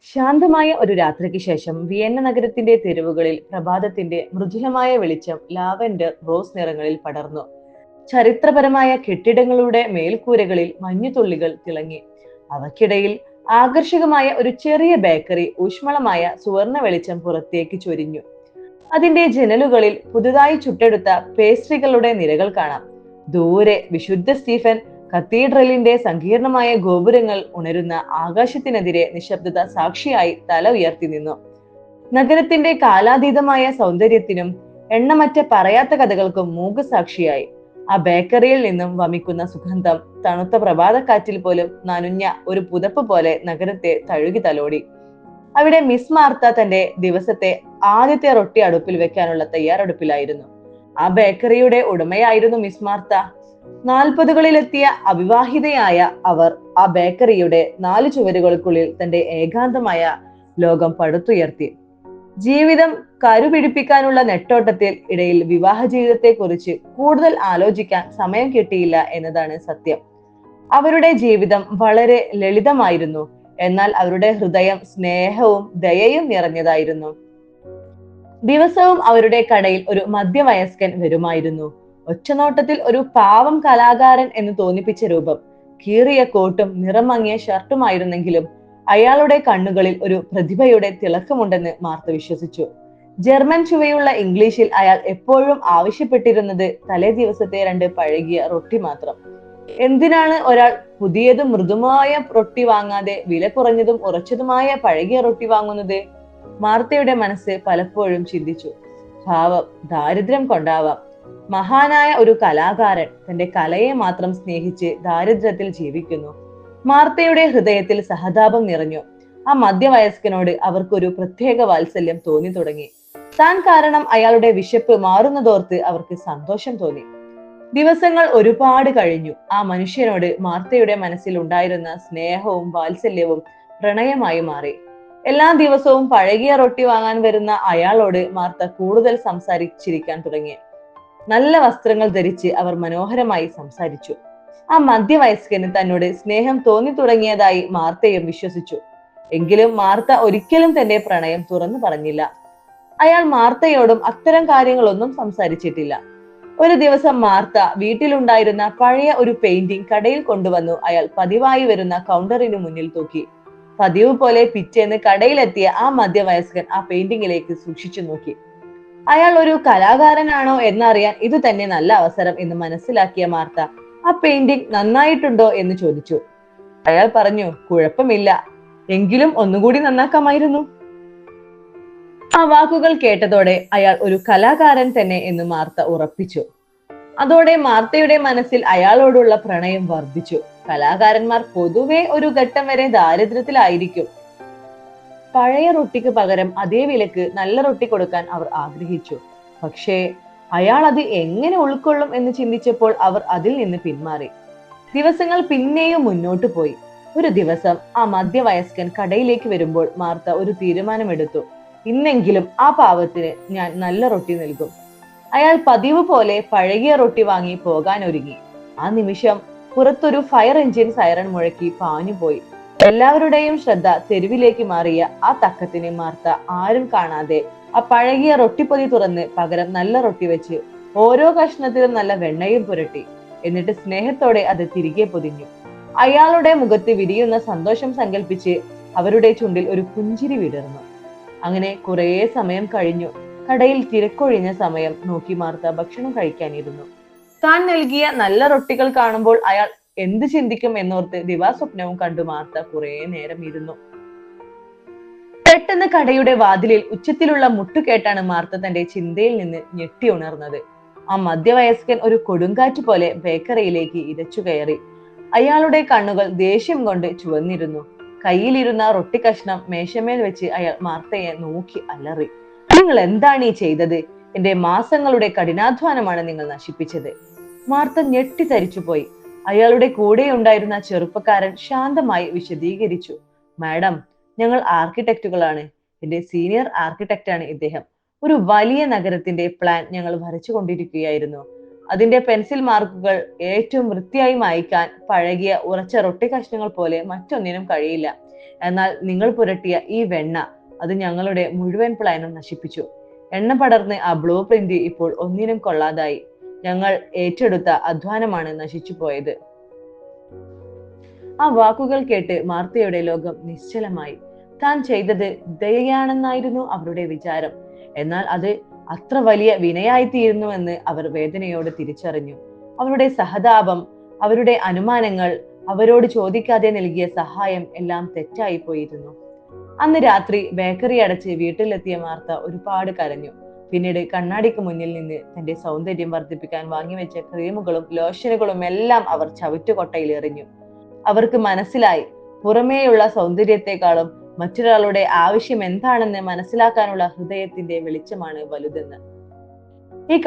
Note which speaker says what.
Speaker 1: ശാന്തമായ ഒരു രാത്രിക്ക് ശേഷം വിയന്ന നഗരത്തിന്റെ തെരുവുകളിൽ പ്രഭാതത്തിന്റെ മൃദുലമായ വെളിച്ചം ലാവൻഡർ റോസ് നിറങ്ങളിൽ പടർന്നു. ചരിത്രപരമായ കെട്ടിടങ്ങളുടെ മേൽക്കൂരകളിൽ മഞ്ഞുതുള്ളികൾ തിളങ്ങി. അവയ്ക്കിടയിൽ ആകർഷകമായ ഒരു ചെറിയ ബേക്കറി ഊഷ്മളമായ സുവർണ വെളിച്ചം പുറത്തേക്ക് ചൊരിഞ്ഞു. അതിന്റെ ജനലുകളിൽ പുതുതായി ചുട്ടെടുത്ത പേസ്ട്രികളുടെ നിരകൾ കാണാം. ദൂരെ വിശുദ്ധ സ്റ്റീഫൻ കത്തീഡ്രലിന്റെ സങ്കീർണമായ ഗോപുരങ്ങൾ ഉണരുന്ന ആകാശത്തിനെതിരെ നിശബ്ദത സാക്ഷിയായി തല ഉയർത്തി നിന്നു. നഗരത്തിന്റെ കാലാതീതമായ സൗന്ദര്യത്തിനും എണ്ണമറ്റ പറയാത്ത കഥകൾക്കും മൂകസാക്ഷിയായി. ആ ബേക്കറിയിൽ നിന്നും വമിക്കുന്ന സുഗന്ധം തണുത്ത പ്രഭാതക്കാറ്റിൽ പോലും നനുഞ്ഞ ഒരു പുതപ്പ് പോലെ നഗരത്തെ തഴുകി തലോടി. അവിടെ മിസ് മാർത്ത തന്റെ ദിവസത്തെ ആദ്യത്തെ റൊട്ടി അടുപ്പിൽ വെക്കാനുള്ള തയ്യാറെടുപ്പിലായിരുന്നു. ആ ബേക്കറിയുടെ ഉടമയായിരുന്നു മിസ് മാർത്ത. 40കളിലെത്തിയ അവിവാഹിതയായ അവർ ആ ബേക്കറിയുടെ 4 ചുവരുകൾക്കുള്ളിൽ തന്റെ ഏകാന്തമായ ലോകം പടുത്തുയർത്തി. ജീവിതം കരുപിടിപ്പിക്കാനുള്ള നെട്ടോട്ടത്തിൽ ഇടയിൽ വിവാഹ ജീവിതത്തെ കുറിച്ച് കൂടുതൽ ആലോചിക്കാൻ സമയം കിട്ടിയില്ല എന്നതാണ് സത്യം. അവരുടെ ജീവിതം വളരെ ലളിതമായിരുന്നു, എന്നാൽ അവരുടെ ഹൃദയം സ്നേഹവും ദയയും നിറഞ്ഞതായിരുന്നു. ദിവസവും അവരുടെ കടയിൽ ഒരു മധ്യവയസ്കൻ വരുമായിരുന്നു. ഒറ്റനോട്ടത്തിൽ ഒരു പാവം കലാകാരൻ എന്ന് തോന്നിപ്പിച്ച രൂപം. കീറിയ കോട്ടും നിറം മങ്ങിയ ഷർട്ടുമായിരുന്നെങ്കിലും അയാളുടെ കണ്ണുകളിൽ ഒരു പ്രതിഭയുടെ തിളക്കമുണ്ടെന്ന് മാർത്ത വിശ്വസിച്ചു. ജർമ്മൻ ചുവയുള്ള ഇംഗ്ലീഷിൽ അയാൾ എപ്പോഴും ആവശ്യപ്പെട്ടിരുന്നത് തലേ ദിവസത്തെ 2 പഴകിയ റൊട്ടി മാത്രം. എന്തിനാണ് ഒരാൾ പുതിയതും മൃദുമായ റൊട്ടി വാങ്ങാതെ വില കുറഞ്ഞതും ഉറച്ചതുമായ പഴകിയ റൊട്ടി വാങ്ങുന്നത്? മാർത്തയുടെ മനസ്സ് പലപ്പോഴും ചിന്തിച്ചു. ഭാവം ദാരിദ്ര്യം കൊണ്ടാവാം. മഹാനായ ഒരു കലാകാരൻ തന്റെ കലയെ മാത്രം സ്നേഹിച്ച് ദാരിദ്ര്യത്തിൽ ജീവിക്കുന്നു. മാർത്തയുടെ ഹൃദയത്തിൽ സഹതാപം നിറഞ്ഞു. ആ മധ്യവയസ്കനോട് അവർക്കൊരു പ്രത്യേക വാത്സല്യം തോന്നി തുടങ്ങി. താൻ കാരണം അയാളുടെ വിശപ്പ് മാറുന്നതോർത്ത് അവർക്ക് സന്തോഷം തോന്നി. ദിവസങ്ങൾ ഒരുപാട് കഴിഞ്ഞു. ആ മനുഷ്യനോട് മാർത്തയുടെ മനസ്സിൽ ഉണ്ടായിരുന്ന സ്നേഹവും വാത്സല്യവും പ്രണയമായി മാറി. എല്ലാ ദിവസവും പഴകിയ റൊട്ടി വാങ്ങാൻ വരുന്ന അയാളോട് മാർത്ത കൂടുതൽ സംസാരിച്ചിരിക്കാൻ തുടങ്ങി. നല്ല വസ്ത്രങ്ങൾ ധരിച്ച് അവർ മനോഹരമായി സംസാരിച്ചു. ആ മധ്യവയസ്കന് തന്നോട് സ്നേഹം തോന്നി തുടങ്ങിയതായി മാർത്തയും വിശ്വസിച്ചു. എങ്കിലും മാർത്ത ഒരിക്കലും തന്റെ പ്രണയം തുറന്നു പറഞ്ഞില്ല. അയാൾ മാർത്തയോടും അത്തരം കാര്യങ്ങളൊന്നും സംസാരിച്ചിട്ടില്ല. ഒരു ദിവസം മാർത്ത വീട്ടിലുണ്ടായിരുന്ന പഴയ ഒരു പെയിന്റിംഗ് കടയിൽ കൊണ്ടുവന്നു അയാൾ പതിവായി വരുന്ന കൗണ്ടറിനു മുന്നിൽ തൂക്കി. പതിവ് പോലെ പിറ്റേന്ന് കടയിലെത്തിയ ആ മധ്യവയസ്കൻ ആ പെയിന്റിങ്ങിലേക്ക് സൂക്ഷിച്ചു നോക്കി. അയാൾ ഒരു കലാകാരനാണോ എന്നറിയാൻ ഇത് തന്നെ നല്ല അവസരം എന്ന് മനസ്സിലാക്കിയ മാർത്ത ആ പെയിന്റിംഗ് നന്നായിട്ടുണ്ടോ എന്ന് ചോദിച്ചു. അയാൾ പറഞ്ഞു, കുഴപ്പമില്ല, എങ്കിലും ഒന്നുകൂടി നന്നാക്കാമായിരുന്നു. ആ വാക്കുകൾ കേട്ടതോടെ അയാൾ ഒരു കലാകാരൻ തന്നെ എന്ന് മാർത്ത ഉറപ്പിച്ചു. അതോടെ മാർത്തയുടെ മനസ്സിൽ അയാളോടുള്ള പ്രണയം വർദ്ധിച്ചു. കലാകാരന്മാർ പൊതുവെ ഒരു ഘട്ടം വരെ ദാരിദ്ര്യത്തിലായിരിക്കും. പഴയ റൊട്ടിക്ക് പകരം അതേ വിലക്ക് നല്ല റൊട്ടി കൊടുക്കാൻ അവർ ആഗ്രഹിച്ചു. പക്ഷേ അയാൾ അത് എങ്ങനെ ഉൾക്കൊള്ളും എന്ന് ചിന്തിച്ചപ്പോൾ അവർ അതിൽ നിന്ന് പിന്മാറി. ദിവസങ്ങൾ പിന്നെയും മുന്നോട്ട് പോയി. ഒരു ദിവസം ആ മധ്യവയസ്കൻ കടയിലേക്ക് വരുമ്പോൾ മാർത്ത ഒരു തീരുമാനമെടുത്തു. ഇന്നെങ്കിലും ആ പാവത്തിന് ഞാൻ നല്ല റൊട്ടി നൽകും. അയാൾ പതിവ് പോലെ പഴകിയ റൊട്ടി വാങ്ങി പോകാൻ ഒരുങ്ങി. ആ നിമിഷം പുറത്തൊരു ഫയർ എഞ്ചിൻ സൈറൺ മുഴക്കി പാഞ്ഞുപോയി. എല്ലാവരുടെയും ശ്രദ്ധ തെരുവിലേക്ക് മാറിയ ആ തക്കത്തിന് മാർത്ത ആരും കാണാതെ ആ പഴകിയ റൊട്ടിപ്പൊതി തുറന്ന് പകരം നല്ല റൊട്ടി വെച്ച് ഓരോ കഷ്ണത്തിലും നല്ല വെണ്ണയും പുരട്ടി. എന്നിട്ട് സ്നേഹത്തോടെ അത് തിരികെ പൊതിഞ്ഞു. അയാളുടെ മുഖത്ത് വിരിയുന്ന സന്തോഷം സങ്കല്പിച്ച് അവരുടെ ചുണ്ടിൽ ഒരു പുഞ്ചിരി വിടർന്നു. അങ്ങനെ കുറേ സമയം കഴിഞ്ഞു. കടയിൽ തിരക്കൊഴിഞ്ഞ സമയം നോക്കി മാർത്ത ഭക്ഷണം കഴിക്കാനിരുന്നു. താൻ നൽകിയ നല്ല റൊട്ടികൾ കാണുമ്പോൾ അയാൾ എന്ത് ചിന്തിക്കും എന്നോർത്ത് ദിവാസ്വപ്നവും കണ്ടു മാർത്ത കുറെ നേരം ഇരുന്നു. പെട്ടെന്ന് കടയുടെ വാതിലിൽ ഉച്ചത്തിലുള്ള മുട്ടു കേട്ടാണ് മാർത്ത തന്റെ ചിന്തയിൽ നിന്ന് ഞെട്ടി ഉണർന്നത്. ആ മധ്യവയസ്കൻ ഒരു കൊടുങ്കാറ്റ് പോലെ ബേക്കറിയിലേക്ക് ഇരച്ചു കയറി. അയാളുടെ കണ്ണുകൾ ദേഷ്യം കൊണ്ട് ചുവന്നിരുന്നു. കയ്യിലിരുന്ന റൊട്ടി കഷ്ണം മേശമേൽ വെച്ച് അയാൾ മാർത്തയെ നോക്കി അലറി. നിങ്ങൾ എന്താണ് ഈ ചെയ്തത്? എന്റെ മാസങ്ങളുടെ കഠിനാധ്വാനമാണ് നിങ്ങൾ നശിപ്പിച്ചത്. മാർത്ത ഞെട്ടിത്തരിച്ചുപോയി. അയാളുടെ കൂടെ ഉണ്ടായിരുന്ന ചെറുപ്പക്കാരൻ ശാന്തമായി വിശദീകരിച്ചു. മാഡം, ഞങ്ങൾ ആർക്കിടെക്റ്റുകളാണ്. എന്റെ സീനിയർ ആർക്കിടെക്റ്റാണ് ഇദ്ദേഹം. ഒരു വലിയ നഗരത്തിന്റെ പ്ലാൻ ഞങ്ങൾ വരച്ചുകൊണ്ടിരിക്കുകയായിരുന്നു. അതിന്റെ പെൻസിൽ മാർക്കുകൾ ഏറ്റവും വൃത്തിയായി മായ്ക്കാൻ പഴകിയ ഉറച്ച റൊട്ടി കഷ്ണങ്ങൾ പോലെ മറ്റൊന്നിനും കഴിയില്ല. എന്നാൽ നിങ്ങൾ പുരട്ടിയ ഈ വെണ്ണ അത് ഞങ്ങളുടെ മുഴുവൻ പ്ലാനും നശിപ്പിച്ചു. എണ്ണ പടർന്ന് ആ ബ്ലൂ പ്രിന്റ് ഇപ്പോൾ ഒന്നിനും കൊള്ളാതായി. ഞങ്ങൾ ഏറ്റെടുത്ത അധ്വാനമാണ് നശിച്ചു പോയത്. ആ വാക്കുകൾ കേട്ട് മാർത്തയുടെ ലോകം നിശ്ചലമായി. താൻ ചെയ്തത് ദയയാണെന്നായിരുന്നു അവരുടെ വിചാരം. എന്നാൽ അത് അത്ര വലിയ വിനയായിത്തീരുന്നുവെന്ന് അവർ വേദനയോട് തിരിച്ചറിഞ്ഞു. അവരുടെ സഹതാപം, അവരുടെ അനുമാനങ്ങൾ, അവരോട് ചോദിക്കാതെ നൽകിയ സഹായം എല്ലാം തെറ്റായി പോയിരുന്നു. അന്ന് രാത്രി ബേക്കറി അടച്ച് വീട്ടിലെത്തിയ മാർത്ത ഒരുപാട് കരഞ്ഞു. പിന്നീട് കണ്ണാടിക്ക് മുന്നിൽ നിന്ന് തന്റെ സൗന്ദര്യം വർദ്ധിപ്പിക്കാൻ വാങ്ങിവെച്ച ക്രീമുകളും ലോഷനുകളും എല്ലാം അവർ ചവിറ്റുകൊട്ടയിൽ എറിഞ്ഞു. അവർക്ക് മനസ്സിലായി, പുറമേയുള്ള സൗന്ദര്യത്തെക്കാളും മറ്റൊരാളുടെ ആവശ്യം എന്താണെന്ന് മനസ്സിലാക്കാനുള്ള ഹൃദയത്തിന്റെ വെളിച്ചമാണ് വലുതെന്ന്. ഈ